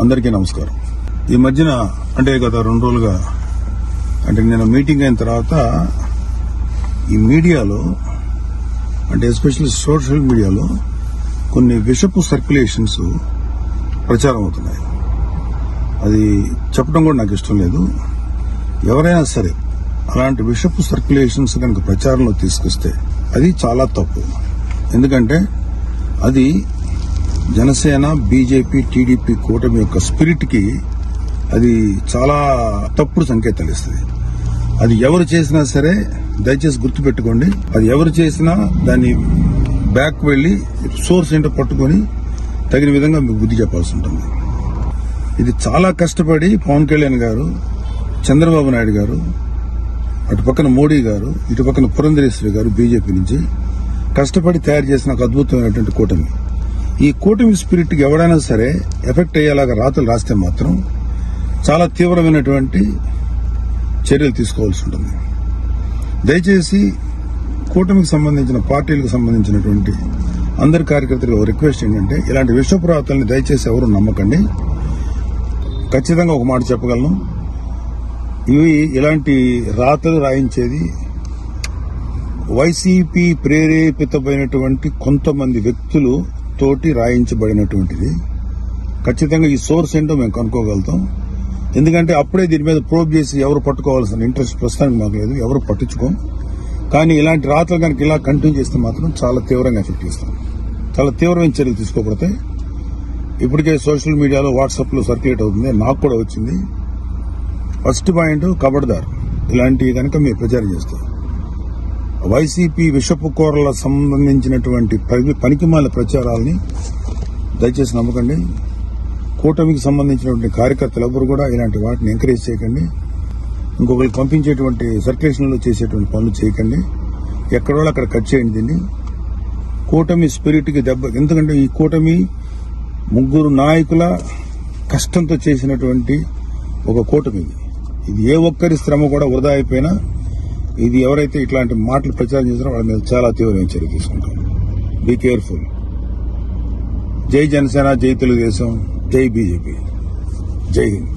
అందరికీ నమస్కారం. ఈ మధ్యన అంటే గత 2 రోజులుగా అంటే నేను మీటింగ్ అయిన తర్వాత ఈ మీడియాలో అంటే ఎస్పెషల్లీ సోషల్ మీడియాలో కొన్ని విషపు సర్క్యులేషన్స్ ప్రచారం అవుతున్నాయి. అది చెప్పడం కూడా నాకు ఇష్టం లేదు. ఎవరైనా సరే అలాంటి విషపు సర్క్యులేషన్స్ కనుక ప్రచారంలో తీసుకొస్తే అది చాలా తప్పు. ఎందుకంటే అది జనసేన, బీజేపీ, టీడీపీ కూటమి యొక్క స్పిరిట్ కి అది చాలా తప్పుడు సంకేతాలు ఇస్తుంది. అది ఎవరు చేసినా సరే దయచేసి గుర్తుపెట్టుకోండి. అది ఎవరు చేసినా దాన్ని బ్యాక్ వెళ్లి సోర్స్ ఏంటో పట్టుకుని తగిన విధంగా మీకు బుద్ధి చెప్పాల్సి ఉంటుంది. ఇది చాలా కష్టపడి పవన్ కళ్యాణ్ గారు, చంద్రబాబు నాయుడు గారు, అటు పక్కన మోడీ గారు, ఇటు పక్కన పురంధరేశ్వరి గారు బీజేపీ నుంచి కష్టపడి తయారు చేసిన ఒక అద్భుతమైనటువంటి కూటమి. ఈ కూటమి స్పిరిట్ కి ఎవరైనా సరే ఎఫెక్ట్ అయ్యేలాగా రాతలు రాస్తే మాత్రం చాలా తీవ్రమైనటువంటి చర్యలు తీసుకోవాల్సి ఉంటుంది. దయచేసి కూటమికి సంబంధించిన పార్టీలకు సంబంధించినటువంటి అందరి కార్యకర్తలకు రిక్వెస్ట్ ఏంటంటే ఇలాంటి విషపు రాతల్ని దయచేసి ఎవరు నమ్మకండి. ఖచ్చితంగా ఒక మాట చెప్పగలను, ఇలాంటి రాతలు రాయించేది వైసీపీ ప్రేరేపితమైనటువంటి కొంతమంది వ్యక్తులు తోటి రాయించబడినటువంటిది. ఖచ్చితంగా ఈ సోర్స్ ఏంటో మేము కనుక్కోగలుగుతాం. ఎందుకంటే అప్పుడే దీని మీద ప్రోబ్ చేసి ఎవరు పట్టుకోవాల్సిన ఇంట్రెస్ట్ ప్రస్తుతానికి మాకు లేదు, ఎవరు పట్టించుకోం. కానీ ఇలాంటి రాతలు కనుక ఇలా కంటిన్యూ చేస్తే మాత్రం చాలా తీవ్రంగా ఎఫెక్ట్ చేస్తాం. చాలా తీవ్రమైన చర్యలు తీసుకోబడతాయి. ఇప్పటికే సోషల్ మీడియాలో, వాట్సాప్ లో సర్క్యులేట్ అవుతుంది, నాకు కూడా వచ్చింది. ఫస్ట్ పాయింట్, ఖబర్దార్ ఇలాంటివి కనుక మీరు ప్రచారం చేస్తారు. వైసీపీ విషపు కూరల సంబంధించినటువంటి పనికిమాల ప్రచారాలని దయచేసి నమ్మకండి. కూటమికి సంబంధించినటువంటి కార్యకర్తలు ఎవరు కూడా ఇలాంటి వాటిని ఎంకరేజ్ చేయకండి. ఇంకొకరికి పంపించేటువంటి సర్క్యులేషన్లో చేసేటువంటి పనులు చేయకండి. ఎక్కడో అక్కడ కట్ చేయండి దీన్ని. కూటమి స్పిరిట్ కి దెబ్బ. ఎందుకంటే ఈ కూటమి 3 నాయకుల కష్టంతో చేసినటువంటి ఒక కూటమి. ఇది ఏ ఒక్కరి శ్రమ కూడా వృధా అయిపోయినా ఇది ఎవరైతే ఇట్లాంటి మాటలు ప్రచారం చేస్తారో వాళ్ళ మీద చాలా తీవ్రమైన చర్య తీసుకుంటాం. Be careful. జై జనసేన, జై తెలుగుదేశం, జై బీజేపీ, జై హింద్.